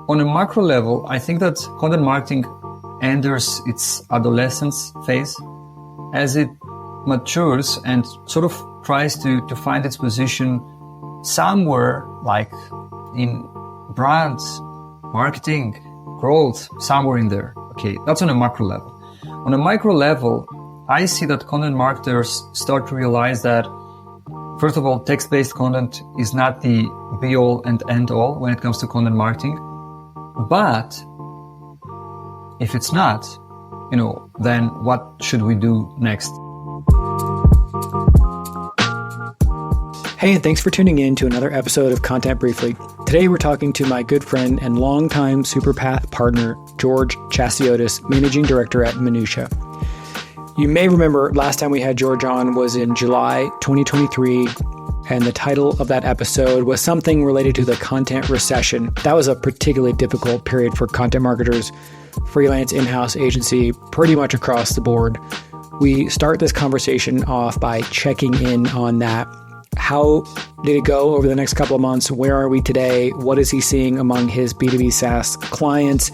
on a macro level, I think that content marketing enters its adolescence phase as it matures and sort of tries to find its position somewhere like in brands, marketing, growth, somewhere in there. Okay, that's on a macro level. On a micro level, I see that content marketers start to realize that, first of all, text-based content is not the be-all and end-all when it comes to content marketing. But if it's not, then what should we do next? Hey, and thanks for tuning in to another episode of Content Briefly. Today, we're talking to my good friend and longtime Superpath partner, George Chasiotis, Managing Director at Minuttia. You may remember last time we had George on was in July 2023, and the title of that episode was something related to the content recession. That was a particularly difficult period for content marketers, freelance in-house agency, pretty much across the board. We start this conversation off by checking in on that. How did it go over the next couple of months? Where are we today? What is he seeing among his B2B SaaS clients?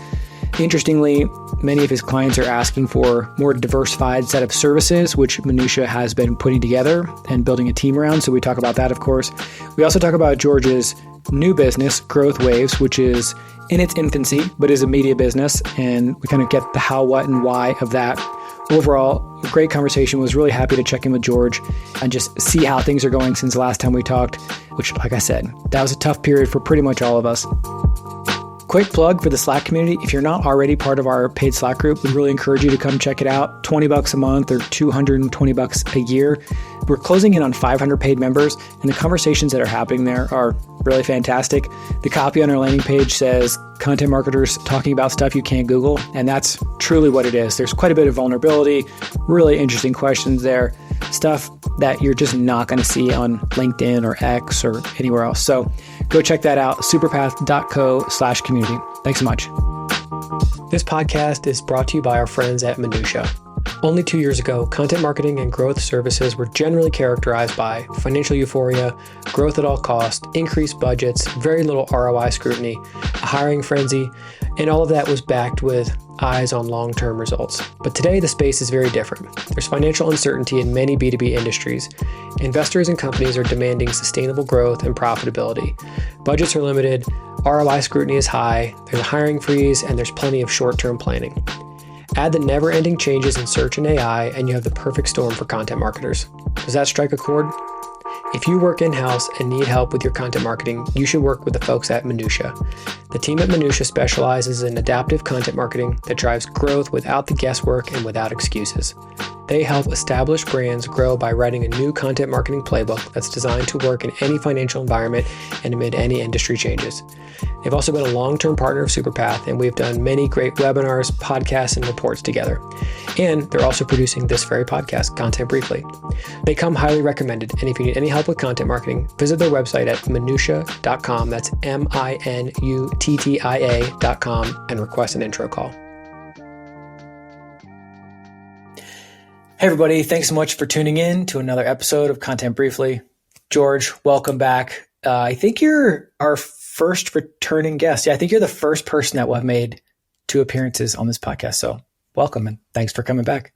Interestingly, many of his clients are asking for more diversified set of services, which Minuttia has been putting together and building a team around. So we talk about that, of course. We also talk about George's new business, GrowthWaves, which is in its infancy, but is a media business. And we kind of get the how, what, and why of that. Overall, a great conversation. Was really happy to check in with George and just see how things are going since the last time we talked, which, like I said, that was a tough period for pretty much all of us. Quick plug for the Slack community. If you're not already part of our paid Slack group, we really encourage you to come check it out. $20 a month or $220 a year. We're closing in on 500 paid members, and the conversations that are happening there are really fantastic. The copy on our landing page says content marketers talking about stuff you can't Google, and that's truly what it is. There's quite a bit of vulnerability, really interesting questions there, stuff that you're just not going to see on LinkedIn or X or anywhere else. So go check that out, superpath.co/community. Thanks so much. This podcast is brought to you by our friends at Minuttia. Only 2 years ago, content marketing and growth services were generally characterized by financial euphoria, growth at all costs, increased budgets, very little ROI scrutiny, a hiring frenzy, and all of that was backed with eyes on long-term results. But today, the space is very different. There's financial uncertainty in many B2B industries. Investors and companies are demanding sustainable growth and profitability. Budgets are limited, ROI scrutiny is high, there's a hiring freeze, and there's plenty of short-term planning. Add the never-ending changes in search and AI, and you have the perfect storm for content marketers. Does that strike a chord? If you work in-house and need help with your content marketing, you should work with the folks at Minuttia. The team at Minuttia specializes in adaptive content marketing that drives growth without the guesswork and without excuses. They help established brands grow by writing a new content marketing playbook that's designed to work in any financial environment and amid any industry changes. They've also been a long-term partner of Superpath, and we've done many great webinars, podcasts, and reports together. And they're also producing this very podcast, Content Briefly. They come highly recommended, and if you need any help with content marketing, visit their website at minuttia.com. That's MINUTTIA.com, and request an intro call. Hey everybody, thanks so much for tuning in to another episode of Content Briefly. George, welcome back. I think you're our first returning guest. Yeah, I think you're the first person that will have made 2 appearances on this podcast. So welcome and thanks for coming back.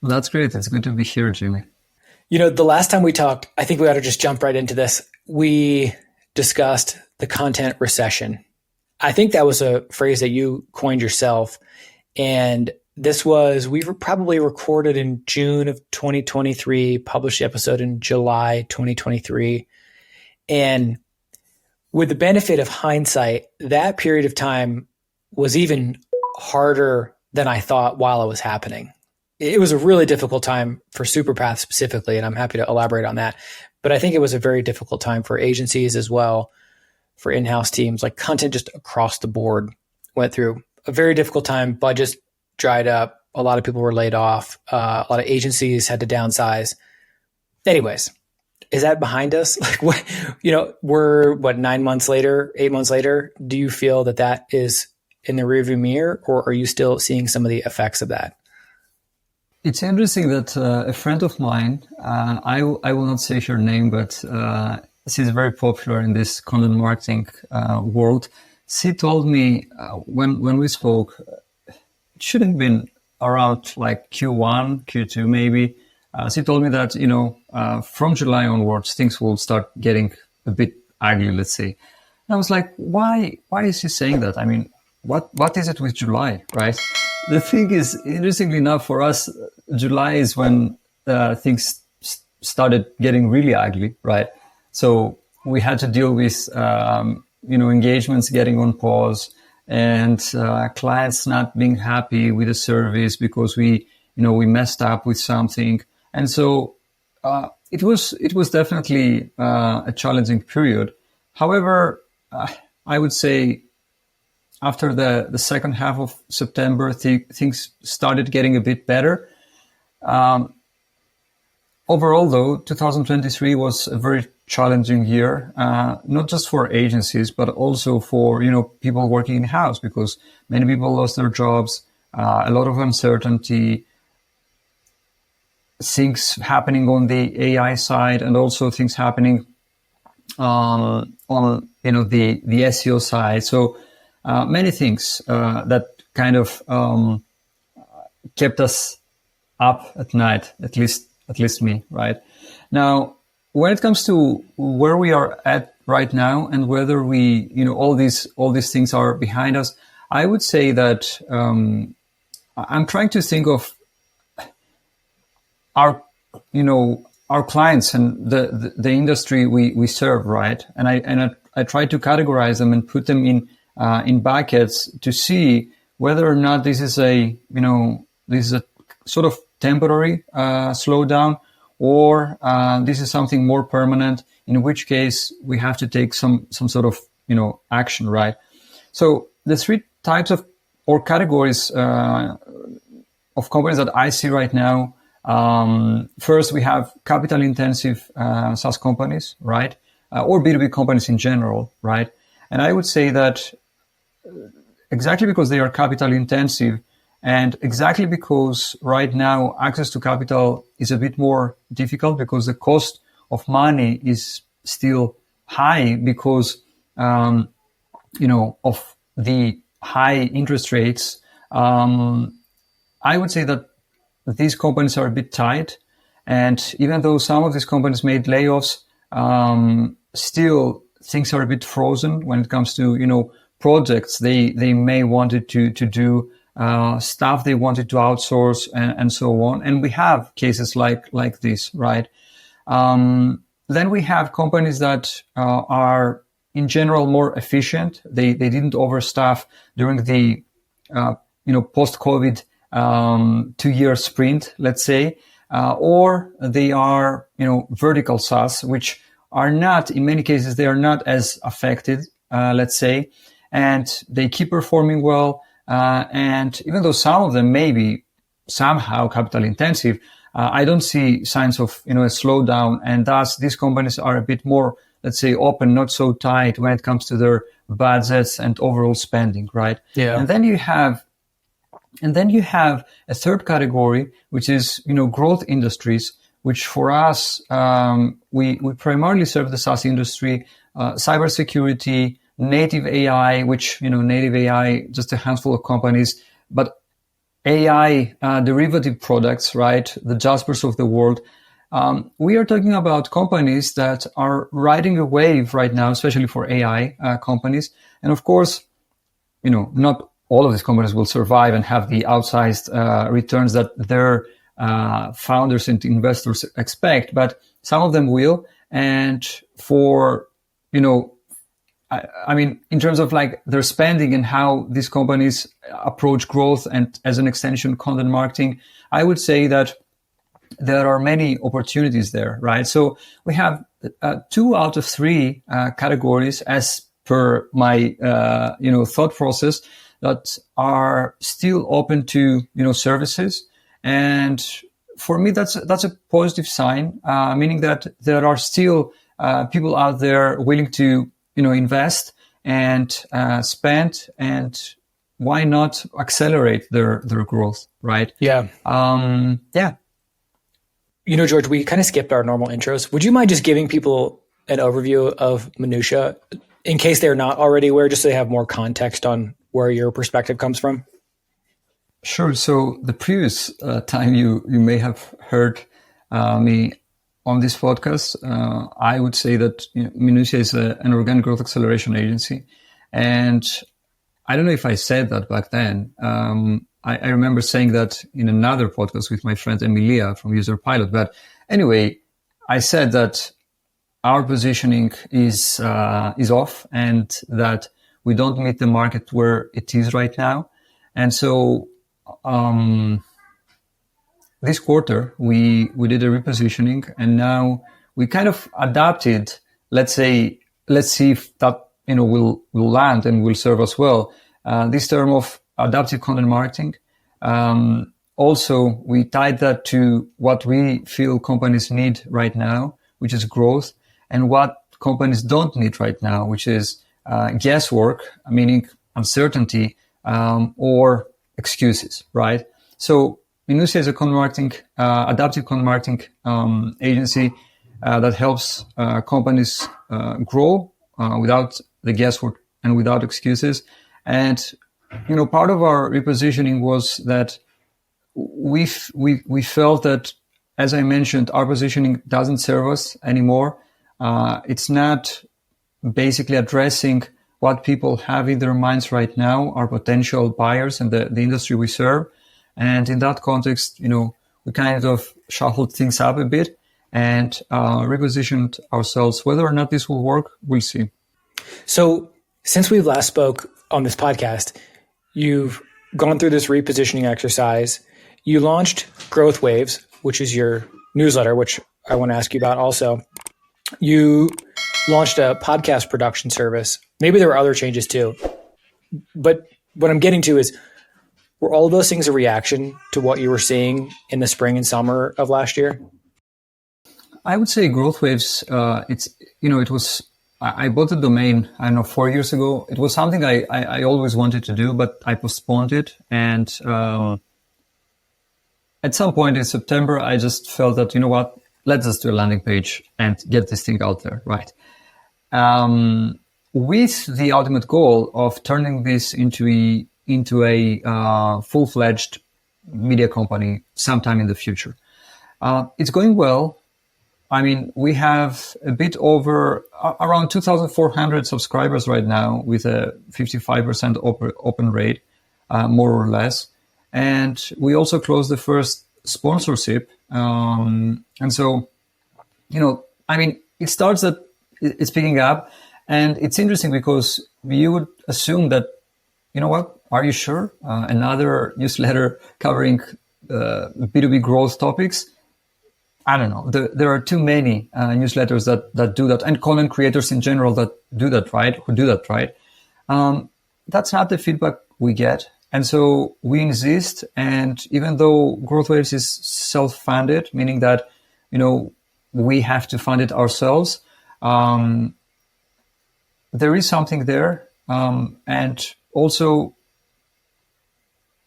Well, that's great. It's good to be here, Jimmy. The last time we talked, I think we ought to just jump right into this. We discussed the content recession. I think that was a phrase that you coined yourself. And we were probably recorded in June of 2023, published the episode in July 2023. And with the benefit of hindsight, that period of time was even harder than I thought while it was happening. It was a really difficult time for Superpath specifically, and I'm happy to elaborate on that. But I think it was a very difficult time for agencies as well, for in-house teams, like content just across the board went through a very difficult time. Budgets dried up. A lot of people were laid off. A lot of agencies had to downsize. Anyways, is that behind us? We're 9 months later, 8 months later. Do you feel that is in the rearview mirror, or are you still seeing some of the effects of that? It's interesting that a friend of mine, I will not say her name, but she's very popular in this content marketing world, she told me when we spoke, it should have been around like Q1, Q2 maybe. She told me that, from July onwards, things will start getting a bit ugly, let's say. And I was like, why is she saying that? I mean, what is it with July, right? The thing is, interestingly enough, for us, July is when things started getting really ugly, right? So we had to deal with, engagements getting on pause and clients not being happy with the service because we messed up with something. And so it was definitely a challenging period. However, I would say after the second half of September, things started getting a bit better. Overall, though, 2023 was a very challenging year, not just for agencies, but also for, people working in-house, because many people lost their jobs, a lot of uncertainty, things happening on the AI side, and also things happening on the SEO side. So many things that kind of kept us up at night, at least me, right? Now, when it comes to where we are at right now and whether we, all these things are behind us, I would say that I'm trying to think of our clients and the industry we serve, right? And I try to categorize them and put them in buckets to see whether or not this is a sort of temporary slowdown, or this is something more permanent, in which case we have to take some sort of action, right? So the three types of or categories of companies that I see right now. First, we have capital intensive SaaS companies, right? Or B2B companies in general, right? And I would say that exactly because they are capital intensive, and exactly because right now access to capital is a bit more difficult because the cost of money is still high because, of the high interest rates. I would say that these companies are a bit tight. And even though some of these companies made layoffs, still things are a bit frozen when it comes to, projects they may wanted to do, stuff they wanted to outsource and so on. And we have cases like this, right? Then we have companies that are in general more efficient. They didn't overstaff during the, post-COVID 2-year sprint, let's say, or they are, vertical SaaS, which are not, in many cases, they are not as affected, let's say, and they keep performing well. And even though some of them may be somehow capital intensive, I don't see signs of, a slowdown. And thus these companies are a bit more, let's say, open, not so tight when it comes to their budgets and overall spending, right? Yeah. And then you have a third category, which is, growth industries, which for us, we primarily serve the SaaS industry, cybersecurity, native AI, which, native AI, just a handful of companies, but AI derivative products, right? The Jaspers of the world. We are talking about companies that are riding a wave right now, especially for AI companies. And of course, not all of these companies will survive and have the outsized returns that their founders and investors expect, but some of them will. And for, I mean, in terms of like their spending and how these companies approach growth and as an extension, content marketing, I would say that there are many opportunities there, right? So we have 2 out of 3 categories as per my, thought process that are still open to, services. And for me, that's a positive sign, meaning that there are still people out there willing to, invest and spend, and why not accelerate their growth, right? Yeah. Yeah. George, we kind of skipped our normal intros. Would you mind just giving people an overview of Minuttia? in case they're not already aware, just so they have more context on where your perspective comes from? Sure. So the previous time you may have heard me on this podcast, I would say that Minuttia is an organic growth acceleration agency. And I don't know if I said that back then. I remember saying that in another podcast with my friend Emilia from User Pilot. But anyway, I said that our positioning is off and that we don't meet the market where it is right now. And so this quarter, we did a repositioning, and now we kind of adapted. Let's see if that will land and will serve us well. This term of adaptive content marketing. Also, we tied that to what we feel companies need right now, which is growth, and what companies don't need right now, which is guesswork, meaning uncertainty, or excuses, right? So Minuttia is a content marketing, adaptive content marketing agency that helps companies grow without the guesswork and without excuses. And part of our repositioning was that we felt that, as I mentioned, our positioning doesn't serve us anymore. It's not basically addressing what people have in their minds right now, our potential buyers and the industry we serve. And in that context, we kind of shuffled things up a bit and repositioned ourselves. Whether or not this will work, we'll see. So since we last spoke on this podcast, you've gone through this repositioning exercise. You launched GrowthWaves, which is your newsletter, which I want to ask you about also. You launched a podcast production service. Maybe there were other changes too. But what I'm getting to is, were all those things a reaction to what you were seeing in the spring and summer of last year? I would say GrowthWaves, it was, I bought the domain, 4 years ago. It was something I always wanted to do, but I postponed it. And at some point in September, I just felt that, let's just do a landing page and get this thing out there, right? With the ultimate goal of turning this into a full-fledged media company sometime in the future. It's going well. I mean, we have a bit over around 2,400 subscribers right now with a 55% open rate, more or less. And we also closed the first sponsorship. And so, it starts that it's picking up. And it's interesting because you would assume that, are you sure? Another newsletter covering B2B growth topics? I don't know. There are too many newsletters that do that, and content creators in general that do that right. That's not the feedback we get. And so we insist. And even though GrowthWaves is self-funded, meaning that, we have to fund it ourselves, there is something there. And also,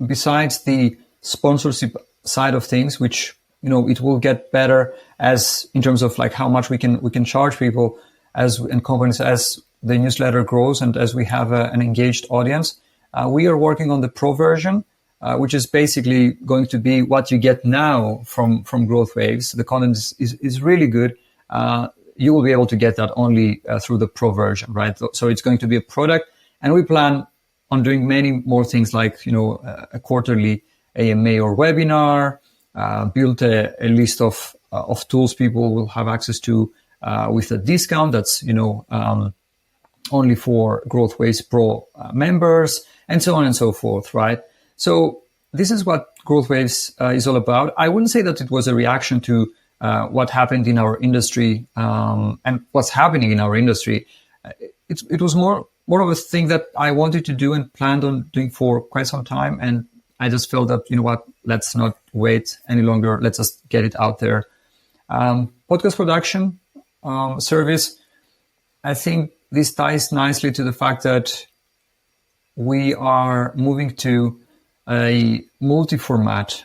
besides the sponsorship side of things, which, it will get better as in terms of like how much we can charge people and companies as the newsletter grows and as we have an engaged audience. We are working on the pro version, which is basically going to be what you get now from GrowthWaves. The content is really good. You will be able to get that only through the pro version, right? So it's going to be a product, and we plan on doing many more things like, a quarterly AMA or webinar, build a list of tools people will have access to with a discount that's, only for GrowthWaves Pro members, and so on and so forth, right? So this is what GrowthWaves is all about. I wouldn't say that it was a reaction to what happened in our industry and what's happening in our industry. It was more of a thing that I wanted to do and planned on doing for quite some time. And I just felt that, let's not wait any longer. Let's just get it out there. Podcast production service, I think this ties nicely to the fact that we are moving to a multi-format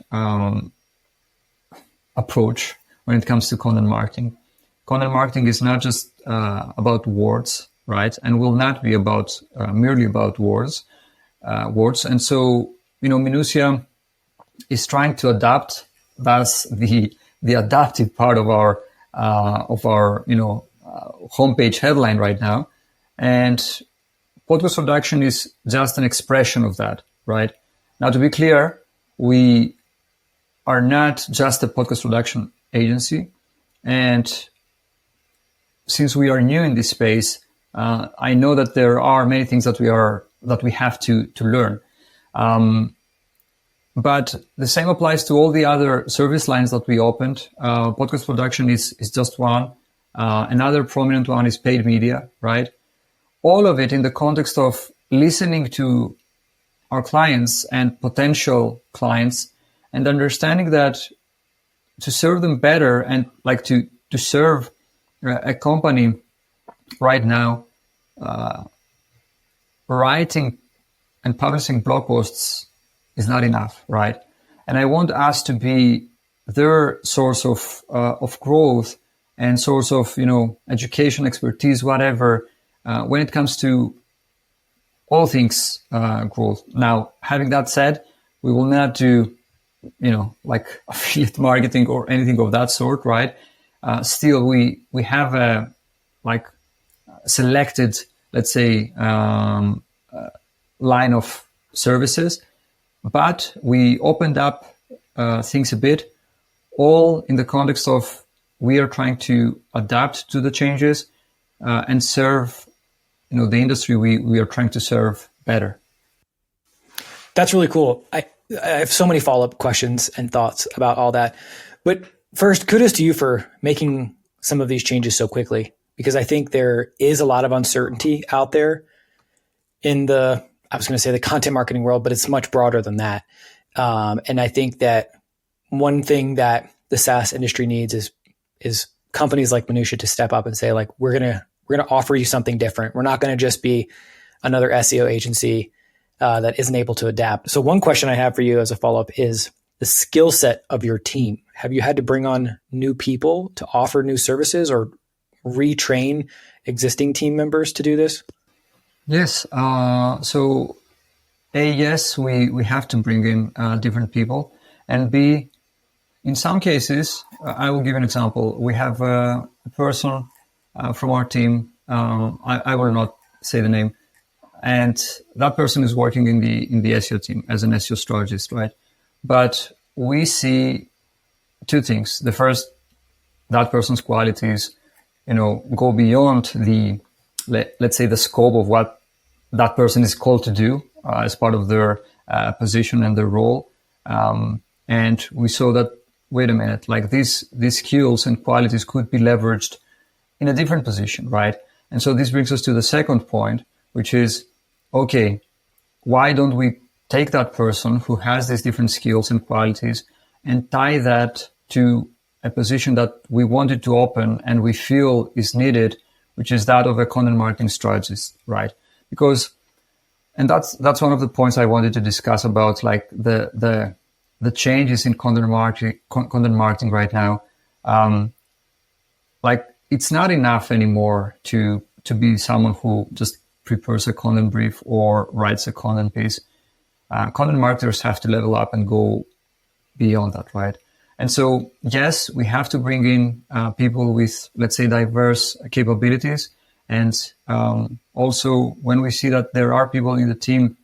approach when it comes to content marketing. Content marketing is not just about words. right? And will not be about merely about words. And so, Minuttia is trying to adapt. That's the adaptive part of our homepage headline right now. And podcast production is just an expression of that, right? Now, to be clear, we are not just a podcast production agency. And since we are new in this space, I know that there are many things that we have to learn. But the same applies to all the other service lines that we opened. Podcast production is just one. Another prominent one is paid media, right? All of it in the context of listening to our clients and potential clients and understanding that to serve them better and like to serve a company right now, writing and publishing blog posts is not enough, right? And I want us to be their source of growth and source of education, expertise, whatever, when it comes to all things growth. Now, having that said, we will not do like affiliate marketing or anything of that sort, right? Still, we have a selected, let's say, line of services, but we opened up things a bit, all in the context of we are trying to adapt to the changes and serve, the industry we are trying to serve better. That's really cool. I have so many follow-up questions and thoughts about all that. But first, kudos to you for making some of these changes so quickly, because I think there is a lot of uncertainty out there in the content marketing world, but it's much broader than that. And I think that one thing that the SaaS industry needs is companies like Minuttia to step up and say, like, we're gonna offer you something different. We're not going to just be another SEO agency that isn't able to adapt. So one question I have for you as a follow-up is the skill set of your team. Have you had to bring on new people to offer new services or retrain existing team members to do this? Yes. So A, yes, we have to bring in different people. And B, in some cases, I will give an example. We have a person from our team. I will not say the name. And that person is working in the SEO team as an SEO strategist, right? But we see two things. The first, that person's qualities, go beyond the, let's say, the scope of what that person is called to do as part of their position and their role. And we saw that, wait a minute, like these skills and qualities could be leveraged in a different position, right? And so this brings us to the second point, which is, okay, why don't we take that person who has these different skills and qualities and tie that to a position that we wanted to open and we feel is needed, which is that of a content marketing strategist, right? Because, and that's one of the points I wanted to discuss about, like the changes in content marketing right now. Like, it's not enough anymore to be someone who just prepares a content brief or writes a content piece. Content marketers have to level up and go beyond that, right? And so, yes, we have to bring in people with, let's say, diverse capabilities. And also, when we see that there are people in the team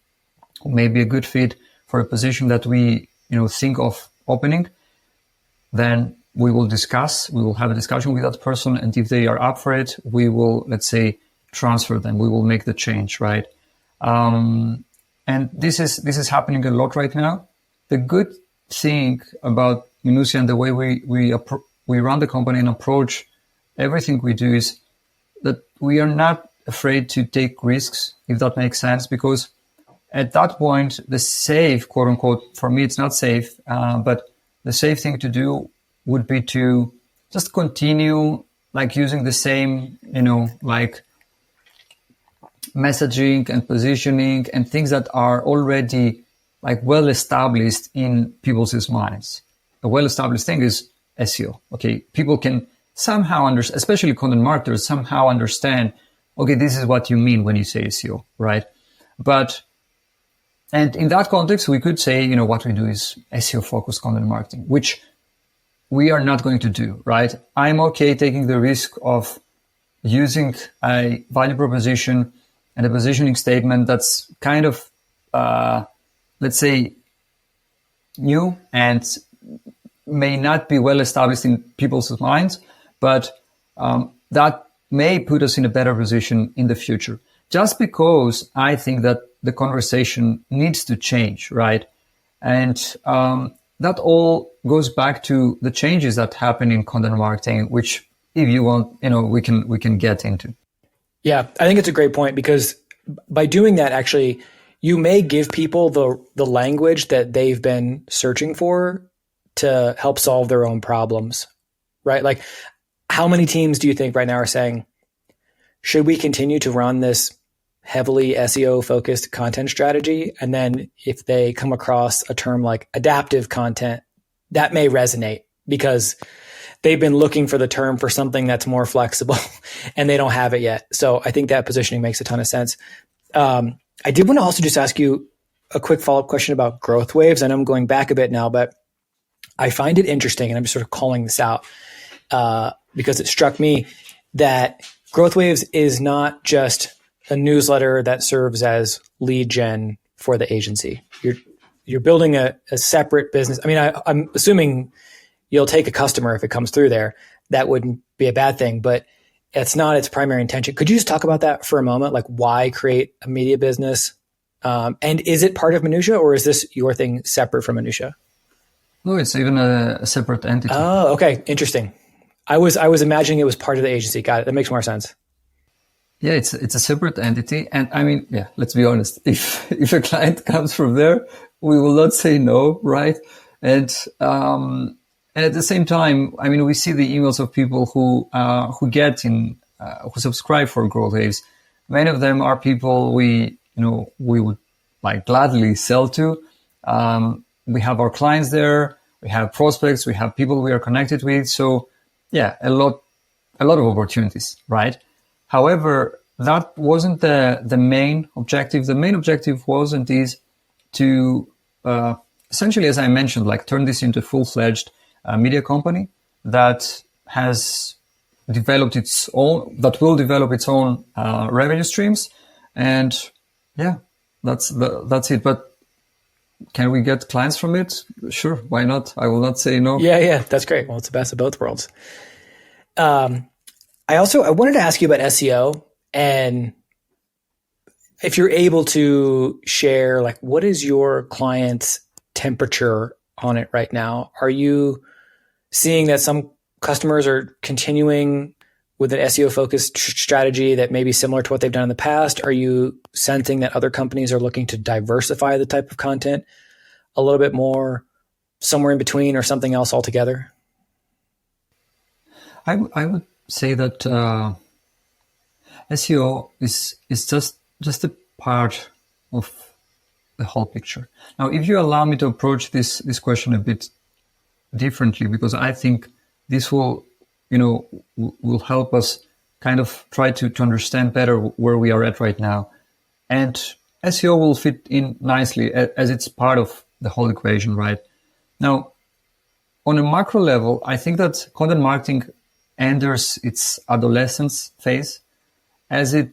who may be a good fit for a position that we, think of opening, then we will have a discussion with that person. And if they are up for it, we will, let's say, transfer them. We will make the change, right? And this is happening a lot right now. The good thing about Minuttia and the way we run the company and approach everything we do is that we are not afraid to take risks, if that makes sense, because at that point, the safe, quote unquote, for me, it's not safe, but the safe thing to do would be to just continue like using the same, like messaging and positioning and things that are already like well established in people's minds. A well-established thing is SEO. Okay, people can somehow understand, especially content marketers, somehow understand okay, this is what you mean when you say SEO, right? And in that context, we could say, what we do is SEO focused content marketing, which we are not going to do, right? I'm okay taking the risk of using a value proposition and a positioning statement that's kind of, let's say, new and may not be well established in people's minds, but that may put us in a better position in the future. Just because I think that the conversation needs to change, right? And that all goes back to the changes that happen in content marketing, which, if you want, we can get into. Yeah, I think it's a great point, because by doing that, actually, you may give people the language that they've been searching for to help solve their own problems, right? Like, how many teams do you think right now are saying, should we continue to run this heavily SEO focused content strategy? And then if they come across a term like adaptive content, that may resonate because they've been looking for the term for something that's more flexible and they don't have it yet. So I think that positioning makes a ton of sense. I did want to also just ask you a quick follow-up question about GrowthWaves. I know I'm going back a bit now, but I find it interesting, and I'm just sort of calling this out because it struck me that GrowthWaves is not just a newsletter that serves as lead gen for the agency. You're building a separate business. I mean, I'm assuming you'll take a customer if it comes through there. That wouldn't be a bad thing, but it's not its primary intention. Could you just talk about that for a moment? Like, why create a media business? And is it part of Minuttia, or is this your thing separate from Minuttia? No, it's even a separate entity. Oh, okay. Interesting. I was imagining it was part of the agency. Got it. That makes more sense. Yeah, it's a separate entity. And I mean, yeah, let's be honest. If a client comes from there, we will not say no, right? And at the same time, I mean, we see the emails of people who who subscribe for GrowthWaves. Many of them are people we would like gladly sell to. We have our clients there. We have prospects. We have people we are connected with. So yeah, a lot of opportunities, right? However, that wasn't the main objective. The main objective was and is to essentially, as I mentioned, like turn this into a full-fledged media company that has developed that will develop its own revenue streams. And yeah, that's it. But can we get clients from it? Sure, why not? I will not say no. Yeah, that's great. Well, it's the best of both worlds. I wanted to ask you about SEO, and if you're able to share, like, what is your client's temperature on it right now? Are you seeing that some customers are continuing with an SEO focused strategy that may be similar to what they've done in the past? Are you sensing that other companies are looking to diversify the type of content a little bit more, somewhere in between, or something else altogether? I would say that SEO is just a part of the whole picture. Now, if you allow me to approach this question a bit differently, because I think this will help us kind of try to understand better where we are at right now. And SEO will fit in nicely as it's part of the whole equation, right? Now, on a macro level, I think that content marketing enters its adolescence phase as it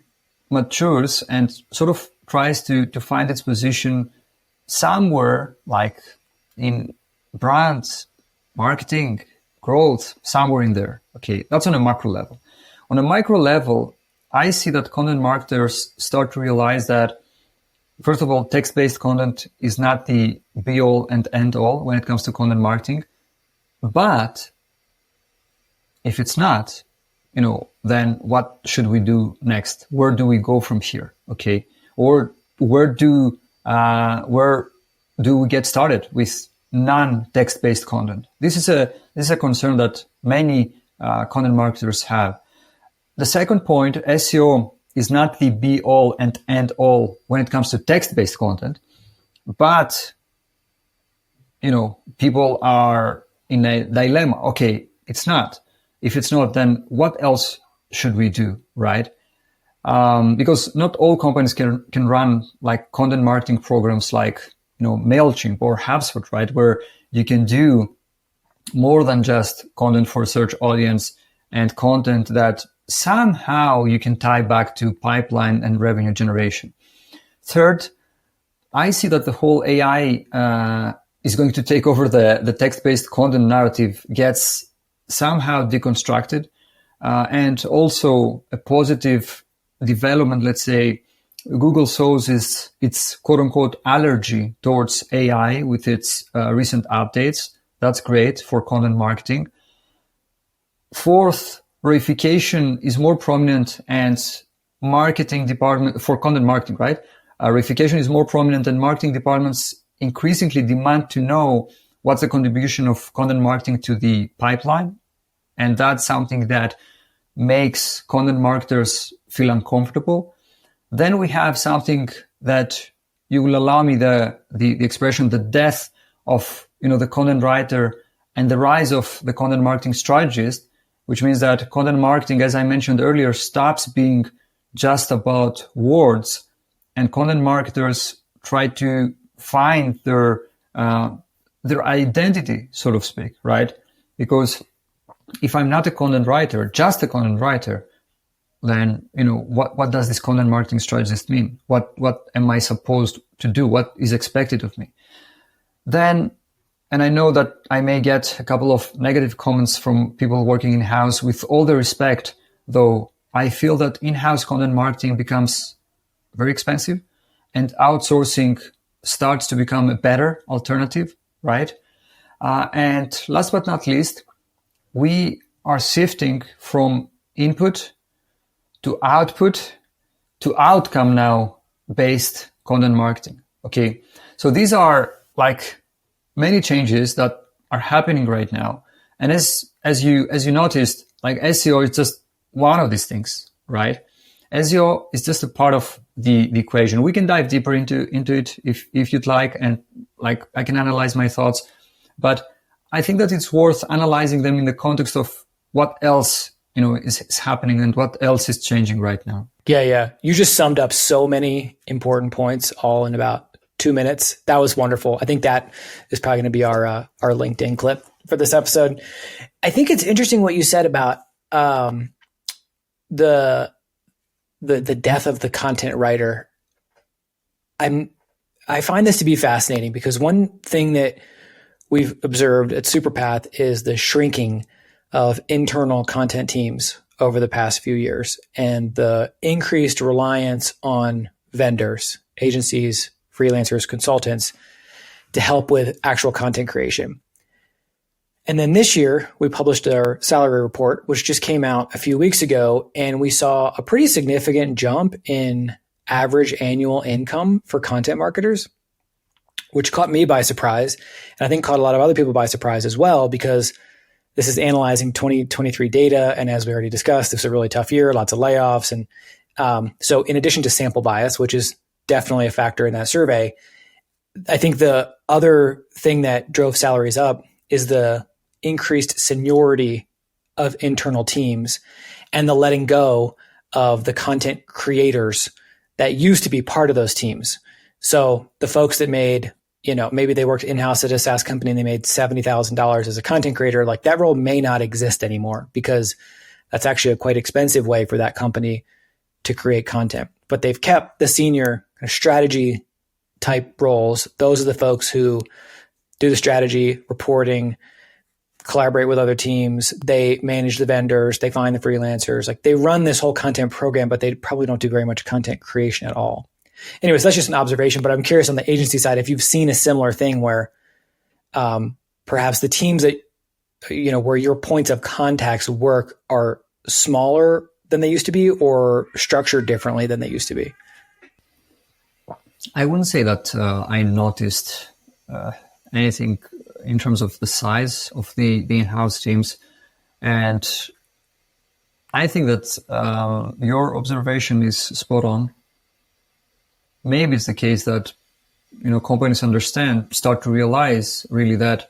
matures and sort of tries to find its position somewhere like in brands, marketing, growth, somewhere in there. Okay, that's on a macro level. On a micro level, I see that content marketers start to realize that, first of all, text-based content is not the be-all and end-all when it comes to content marketing. But if it's not, then what should we do next? Where do we go from here? Okay, or where do we get started with non-text-based content? This is a concern that many content marketers have. The second point, SEO is not the be-all and end-all when it comes to text-based content, but people are in a dilemma. Okay, it's not. If it's not, then what else should we do, right? because not all companies can run like content marketing programs like, MailChimp or HubSpot, right? Where you can do more than just content for search audience and content that somehow you can tie back to pipeline and revenue generation. Third, I see that the whole AI is going to take over the text-based content narrative, gets somehow deconstructed, and also a positive development, let's say, Google shows its quote-unquote allergy towards AI with its recent updates. That's great for content marketing. Fourth, reification is more prominent and marketing department for content marketing, right? Reification is more prominent and marketing departments increasingly demand to know what's the contribution of content marketing to the pipeline. And that's something that makes content marketers feel uncomfortable. Then we have something that you will allow me the expression, the death of, the content writer and the rise of the content marketing strategist, which means that content marketing, as I mentioned earlier, stops being just about words, and content marketers try to find their identity, so to speak, right? Because if I'm not a content writer, just a content writer, then, what does this content marketing strategist mean? What am I supposed to do? What is expected of me? Then, and I know that I may get a couple of negative comments from people working in-house. With all the respect, though, I feel that in-house content marketing becomes very expensive and outsourcing starts to become a better alternative, right? And last but not least, we are shifting from input to output to outcome now based content marketing. Okay. So these are like many changes that are happening right now. And as you noticed, like SEO is just one of these things, right? SEO is just a part of the equation. We can dive deeper into it if you'd like, and like I can analyze my thoughts, but I think that it's worth analyzing them in the context of what else is happening and what else is changing right now. Yeah. You just summed up so many important points all in about 2 minutes. That was wonderful. I think that is probably going to be our LinkedIn clip for this episode. I think it's interesting what you said about the death of the content writer. I find this to be fascinating because one thing that we've observed at Superpath is the shrinking of internal content teams over the past few years and the increased reliance on vendors, agencies, freelancers, consultants to help with actual content creation. And then this year, we published our salary report, which just came out a few weeks ago, and we saw a pretty significant jump in average annual income for content marketers, which caught me by surprise. And I think caught a lot of other people by surprise as well, because this is analyzing 2023 data. And as we already discussed, this is a really tough year, lots of layoffs. And so in addition to sample bias, which is definitely a factor in that survey, I think the other thing that drove salaries up is the increased seniority of internal teams and the letting go of the content creators that used to be part of those teams. So the folks that made, maybe they worked in-house at a SaaS company and they made $70,000 as a content creator, like that role may not exist anymore because that's actually a quite expensive way for that company to create content. But they've kept the senior strategy type roles. Those are the folks who do the strategy, reporting, collaborate with other teams. They manage the vendors. They find the freelancers. Like they run this whole content program, but they probably don't do very much content creation at all. Anyways, that's just an observation, but I'm curious on the agency side, if you've seen a similar thing where perhaps the teams that, where your points of contacts work are smaller than they used to be or structured differently than they used to be. I wouldn't say that I noticed anything in terms of the size of the in-house teams. And I think that your observation is spot on. Maybe it's the case that, companies start to realize really that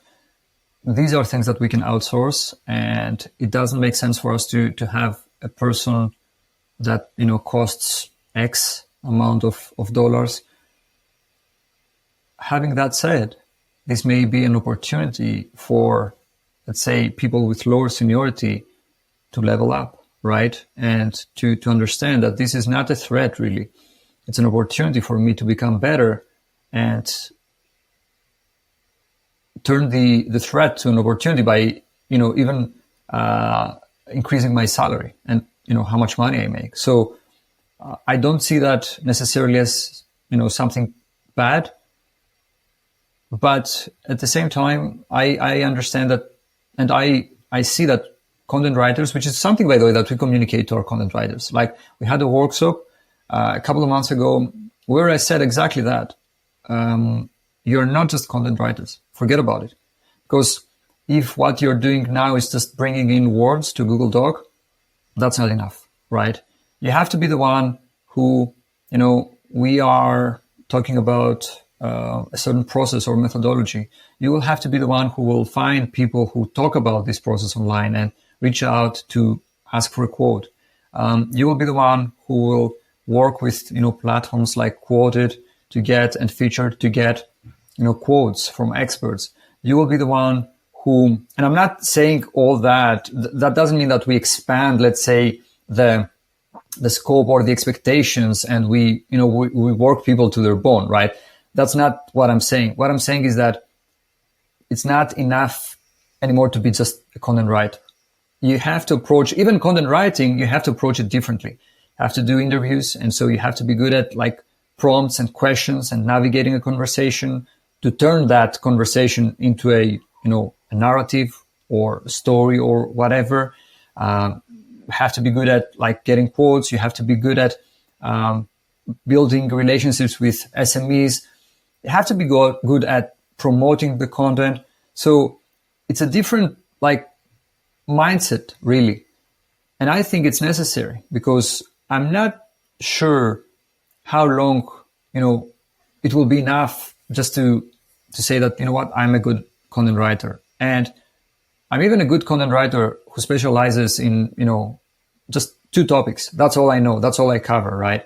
these are things that we can outsource, and it doesn't make sense for us to have a person that, costs X amount of dollars. Having that said, this may be an opportunity for, let's say, people with lower seniority to level up, right? And to understand that this is not a threat, really. It's an opportunity for me to become better and turn the threat to an opportunity by, even increasing my salary and, how much money I make. So I don't see that necessarily as, something bad. But at the same time, I understand that, and I see that content writers, which is something, by the way, that we communicate to our content writers. Like, we had a workshop a couple of months ago where I said exactly that. You're not just content writers. Forget about it. Because if what you're doing now is just bringing in words to Google Doc, that's not enough, right? You have to be the one who, we are talking about a certain process or methodology. You will have to be the one who will find people who talk about this process online and reach out to ask for a quote. You will be the one who will work with, platforms like Quoted to get and Featured to get, quotes from experts. You will be the one who, and I'm not saying all that, that doesn't mean that we expand, let's say, the scope or the expectations and we work people to their bone, right? That's not what I'm saying. What I'm saying is that it's not enough anymore to be just a content writer. You have to approach, even content writing, you have to approach it differently. You have to do interviews. And so you have to be good at like prompts and questions and navigating a conversation to turn that conversation into a narrative or a story or whatever. You have to be good at like getting quotes. You have to be good at building relationships with SMEs. You have to be good at promoting the content. So it's a different like mindset, really. And I think it's necessary because I'm not sure how long, it will be enough just to say that, I'm a good content writer. And I'm even a good content writer who specializes in, just 2 topics. That's all I know. That's all I cover, right?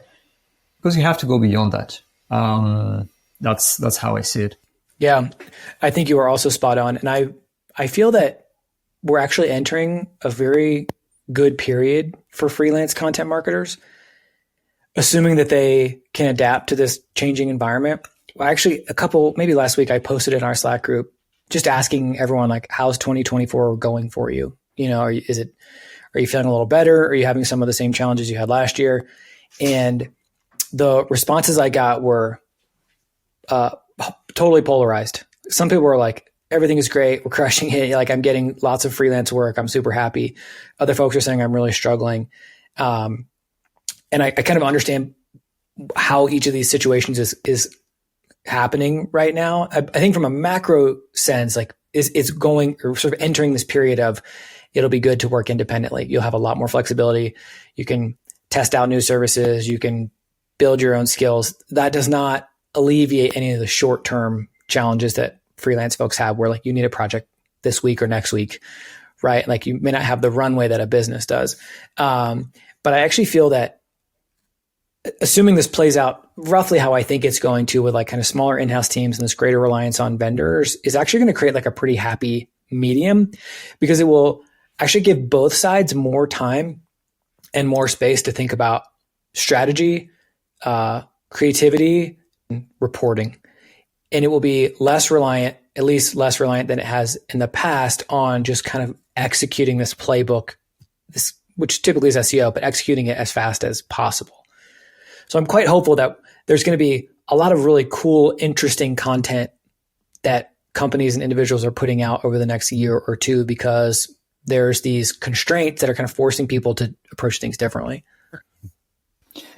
Because you have to go beyond that. That's how I see it. Yeah, I think you are also spot on. And I feel that we're actually entering a very good period for freelance content marketers, assuming that they can adapt to this changing environment. Well, actually, maybe last week, I posted in our Slack group, just asking everyone, like, how's 2024 going for you? Are you feeling a little better? Are you having some of the same challenges you had last year? And the responses I got were totally polarized. Some people were like, everything is great. We're crushing it. Like, I'm getting lots of freelance work. I'm super happy. Other folks are saying I'm really struggling. And I kind of understand how each of these situations is happening right now. I think from a macro sense, like it's going or sort of entering this period of it'll be good to work independently. You'll have a lot more flexibility. You can test out new services. You can build your own skills. That does not alleviate any of the short-term challenges that freelance folks have where like you need a project this week or next week, right? Like you may not have the runway that a business does. But I actually feel that assuming this plays out roughly how I think it's going to with like kind of smaller in-house teams and this greater reliance on vendors is actually going to create like a pretty happy medium because it will actually give both sides more time and more space to think about strategy, creativity, and reporting. And it will be less reliant, at least less reliant than it has in the past on just kind of executing this playbook, which typically is SEO, but executing it as fast as possible. So I'm quite hopeful that there's going to be a lot of really cool, interesting content that companies and individuals are putting out over the next year or two because there's these constraints that are kind of forcing people to approach things differently.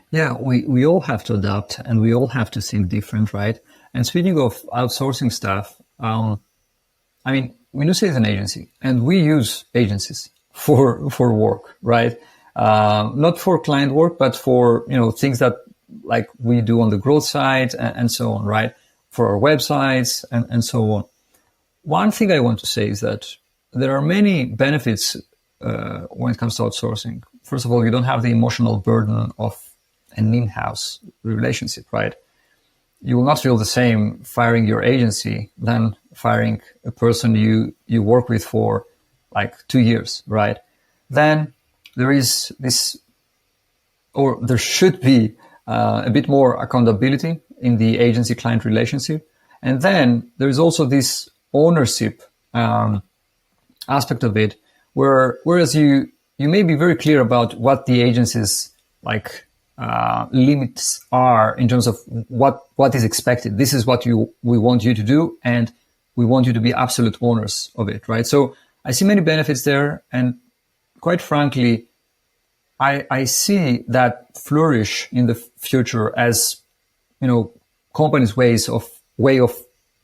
Yeah, we all have to adapt and we all have to think different, right? And speaking of outsourcing stuff, Minuttia is an agency and we use agencies for work, right? Not for client work, but for, things that like we do on the growth side and so on, right? For our websites and so on. One thing I want to say is that there are many benefits when it comes to outsourcing. First of all, you don't have the emotional burden of an in-house relationship, right? You will not feel the same firing your agency than firing a person you work with for like 2 years, right? Then there is this, or there should be a bit more accountability in the agency-client relationship. And then there is also this ownership aspect of it, whereas you may be very clear about what the agency's like limits are in terms of what is expected. This is what we want you to do, and we want you to be absolute owners of it, right? So I see many benefits there, and quite frankly, I see that flourish in the future as, you know, companies' way of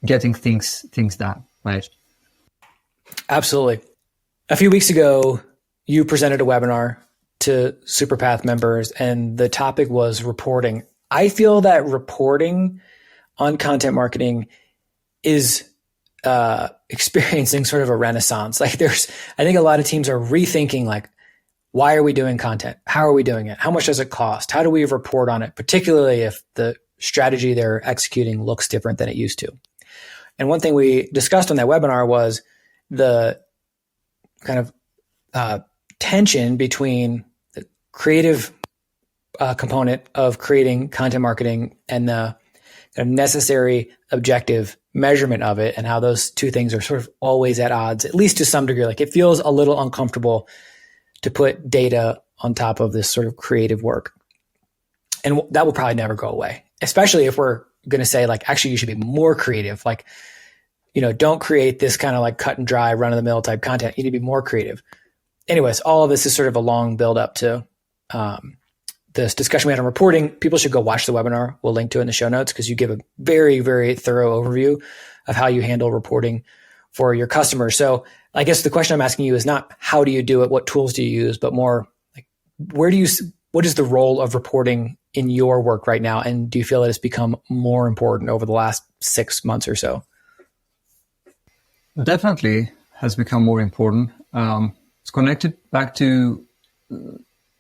getting things done, right? Absolutely. A few weeks ago, you presented a webinar to Superpath members, and the topic was reporting. I feel that reporting on content marketing is experiencing sort of a renaissance. Like I think a lot of teams are rethinking, like, why are we doing content? How are we doing it? How much does it cost? How do we report on it? Particularly if the strategy they're executing looks different than it used to. And one thing we discussed on that webinar was the kind of tension between the creative component of creating content marketing and the necessary objective measurement of it, and how those two things are sort of always at odds, at least to some degree. Like, it feels a little uncomfortable to put data on top of this sort of creative work. And that will probably never go away, especially if we're going to say, like, actually, you should be more creative. Like, you know, don't create this kind of like cut and dry, run of the mill type content. You need to be more creative. Anyways, all of this is sort of a long build up to this discussion we had on reporting. People should go watch the webinar. We'll link to it in the show notes, because you give a very, very thorough overview of how you handle reporting for your customers. So I guess the question I'm asking you is not how do you do it, what tools do you use, but more like, what is the role of reporting in your work right now? And do you feel that it's become more important over the last 6 months or so? Definitely has become more important. It's connected back to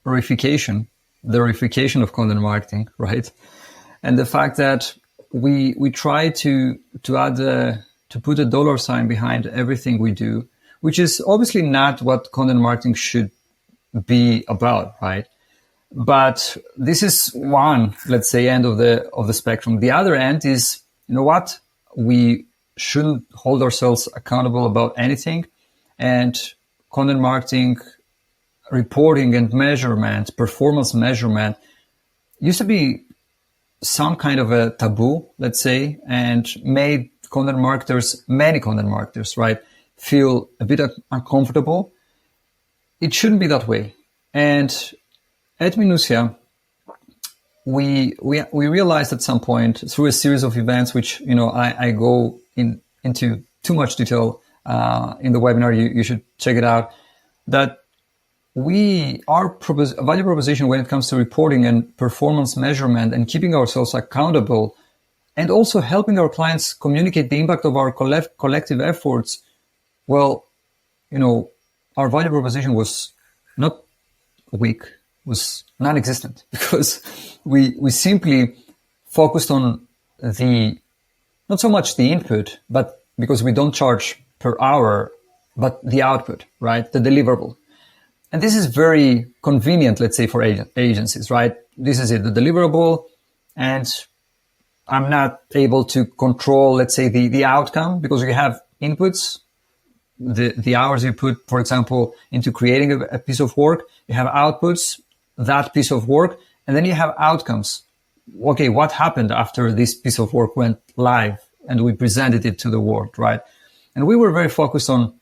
verification, the verification of content marketing, right? And the fact that we try to add to put a dollar sign behind everything we do, which is obviously not what content marketing should be about, right? But this is one, let's say, end of the spectrum. The other end is, you know what? We shouldn't hold ourselves accountable about anything, and content marketing reporting and measurement, performance measurement, used to be some kind of a taboo, let's say, and made many content marketers, right, feel a bit uncomfortable. It shouldn't be that way. And at Minuttia, we realized at some point through a series of events, which, you know, I go into too much detail in the webinar. You should check it out. That our value proposition when it comes to reporting and performance measurement and keeping ourselves accountable, and also helping our clients communicate the impact of our collective efforts. Well, you know, our value proposition was not weak, was non-existent, because we simply focused on not so much the input, but because we don't charge per hour, but the output, right? The deliverable. And this is very convenient, let's say, for agencies, right? This is it, the deliverable, and I'm not able to control, let's say, the outcome, because you have inputs, the hours you put, for example, into creating a piece of work, you have outputs, that piece of work, and then you have outcomes. Okay, what happened after this piece of work went live and we presented it to the world, right? And we were very focused on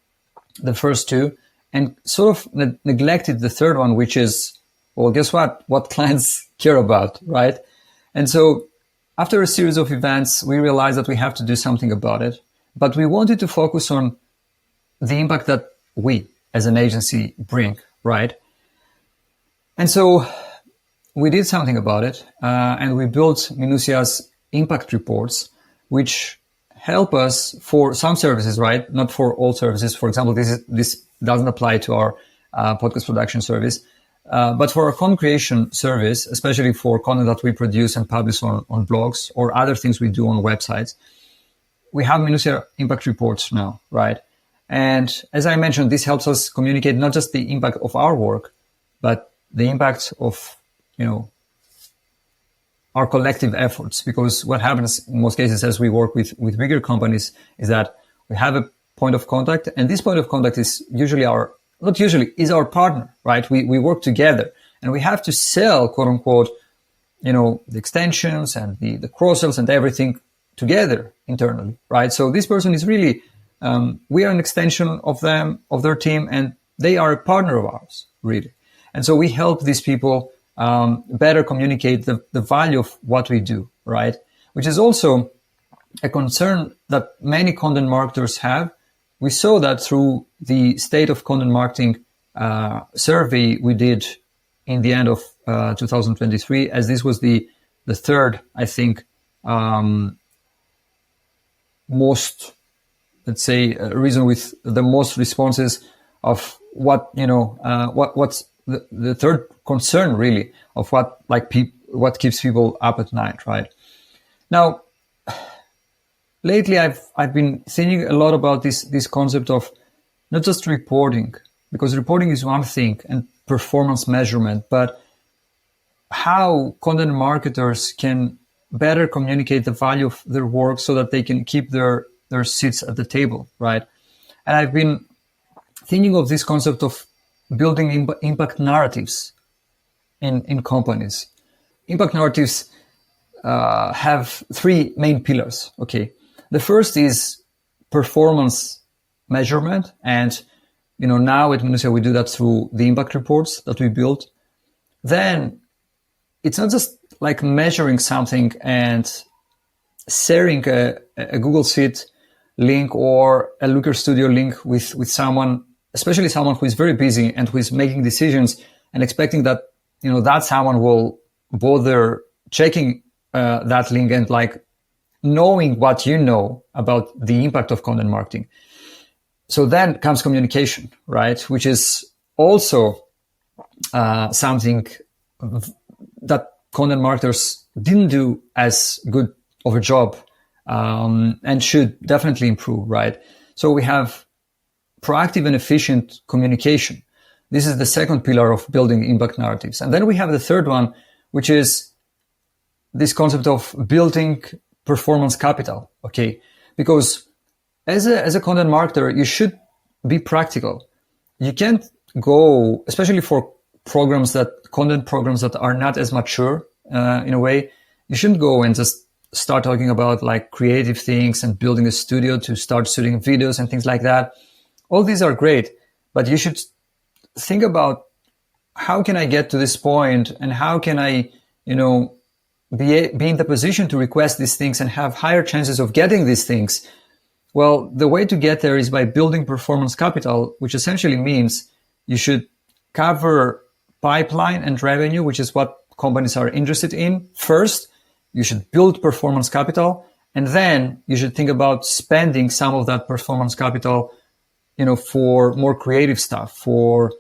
the first two and sort of neglected the third one, which is, well, guess what clients care about, right? And so after a series of events, we realized that we have to do something about it, but we wanted to focus on the impact that we as an agency bring, right? And so we did something about it, and we built Minuttia's impact reports, which help us for some services, right? Not for all services. For example, this doesn't apply to our podcast production service. But for our content creation service, especially for content that we produce and publish on blogs or other things we do on websites, we have Minuttia impact reports now, right? And as I mentioned, this helps us communicate not just the impact of our work, but the impact of, our collective efforts. Because what happens in most cases as we work with bigger companies is that we have a point of contact, and this point of contact is usually is our partner, right? We work together, and we have to sell, quote unquote, the extensions and the cross-sells and everything together internally, right? So this person is really, we are an extension of them, of their team, and they are a partner of ours, really. And so we help these people better communicate the value of what we do, right? Which is also a concern that many content marketers have. We saw that through the State of Content Marketing survey we did in the end of 2023, as this was the third, I think, most, let's say, reason with the most responses of what, what's the third concern really of what keeps people up at night, right? Now, lately I've been thinking a lot about this concept of not just reporting, because reporting is one thing and performance measurement, but how content marketers can better communicate the value of their work so that they can keep their seats at the table, right? And I've been thinking of this concept of building impact narratives in companies. Impact narratives have three main pillars, okay? The first is performance measurement. And, now at Minuttia, we do that through the impact reports that we build. Then it's not just like measuring something and sharing a Google Sheet link or a Looker Studio link with someone, especially someone who is very busy and who is making decisions and expecting that, that someone will bother checking that link and knowing what you know about the impact of content marketing. So then comes communication, right? Which is also something that content marketers didn't do as good of a job and should definitely improve, right? So we have proactive and efficient communication. This is the second pillar of building impact narratives. And then we have the third one, which is this concept of building performance capital, okay? Because as a content marketer, you should be practical. You can't go, especially for content programs that are not as mature in a way, you shouldn't go and just start talking about creative things and building a studio to start shooting videos and things like that. All these are great, but you should think about how can I get to this point and how can I, be in the position to request these things and have higher chances of getting these things. Well, the way to get there is by building performance capital, which essentially means you should cover pipeline and revenue, which is what companies are interested in. First, you should build performance capital, and then you should think about spending some of that performance capital, for more creative stuff, for,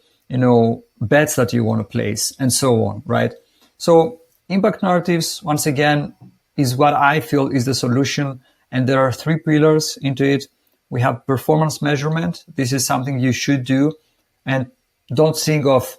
bets that you want to place and so on, right? So impact narratives, once again, is what I feel is the solution. And there are three pillars into it. We have performance measurement. This is something you should do. And don't think of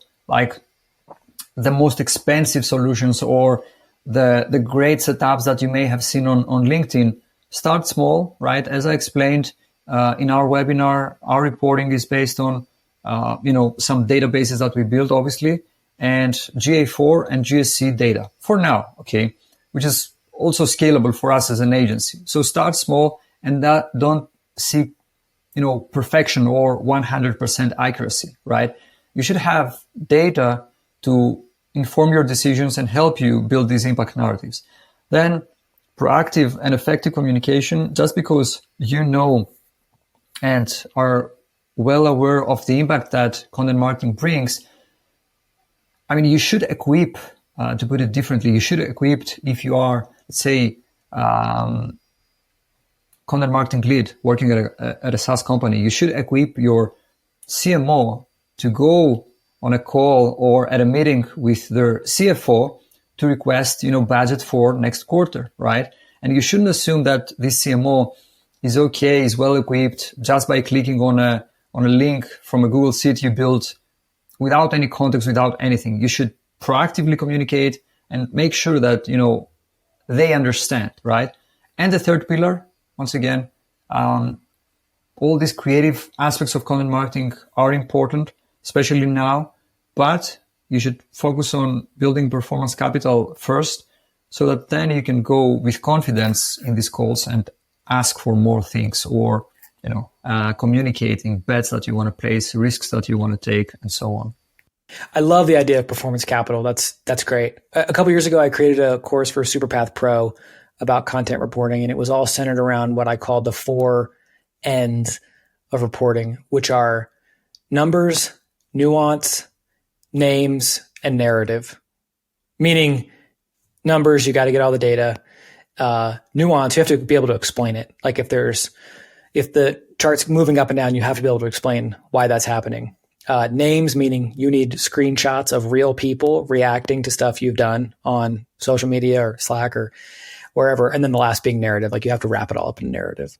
the most expensive solutions or the great setups that you may have seen on LinkedIn. Start small, right? As I explained in our webinar, our reporting is based on, some databases that we built, obviously, and GA4 and GSC data for now, okay, which is also scalable for us as an agency. So start small and don't seek, perfection or 100% accuracy, right? You should have data to inform your decisions and help you build these impact narratives. Then proactive and effective communication, just because you know and are well aware of the impact that content marketing brings, you should equip, to put it differently, you should equip, if you are, let's say, content marketing lead working at a SaaS company, you should equip your CMO to go on a call or at a meeting with their CFO to request, budget for next quarter, right? And you shouldn't assume that this CMO is okay, is well equipped just by clicking on a link from a Google Sheet you built without any context, without anything. You should proactively communicate and make sure that, they understand, right? And the third pillar, once again, all these creative aspects of content marketing are important, especially now, but you should focus on building performance capital first so that then you can go with confidence in these calls and ask for more things or, communicating bets that you want to place, risks that you want to take, and so on. I love the idea of performance capital. That's great. A couple of years ago, I created a course for Superpath Pro about content reporting, and it was all centered around what I called the 4 N's of reporting, which are numbers, nuance, names, and narrative. Meaning numbers, you got to get all the data. Nuance, you have to be able to explain it. Like if the chart's moving up and down, you have to be able to explain why that's happening. Names, meaning you need screenshots of real people reacting to stuff you've done on social media or Slack or wherever. And then the last being narrative, like you have to wrap it all up in narrative.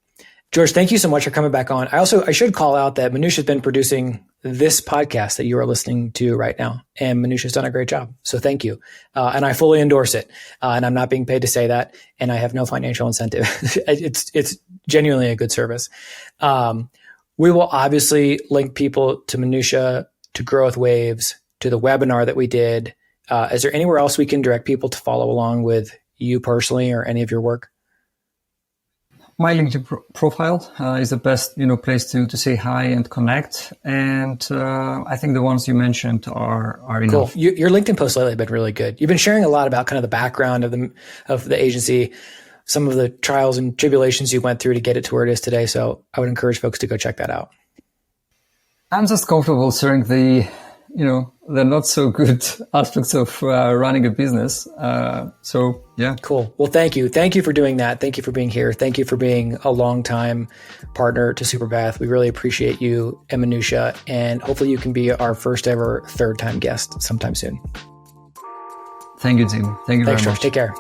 George, thank you so much for coming back on. I should call out that Minuttia has been producing this podcast that you are listening to right now. And Minuttia's done a great job. So thank you. And I fully endorse it. And I'm not being paid to say that. And I have no financial incentive. It's genuinely a good service. We will obviously link people to Minuttia, to GrowthWaves, to the webinar that we did. Is there anywhere else we can direct people to follow along with you personally or any of your work? My LinkedIn profile is the best, place to say hi and connect. And I think the ones you mentioned are enough. Cool. Your LinkedIn posts lately have been really good. You've been sharing a lot about kind of the background of the agency, some of the trials and tribulations you went through to get it to where it is today. So I would encourage folks to go check that out. I'm just comfortable sharing the not so good aspects of running a business. So yeah. Cool. Well, thank you. Thank you for doing that. Thank you for being here. Thank you for being a longtime partner to Superpath. We really appreciate you and Minuttia, and hopefully you can be our first ever third time guest sometime soon. Thank you, Tim. Thank you very much. Thanks, George. Take care.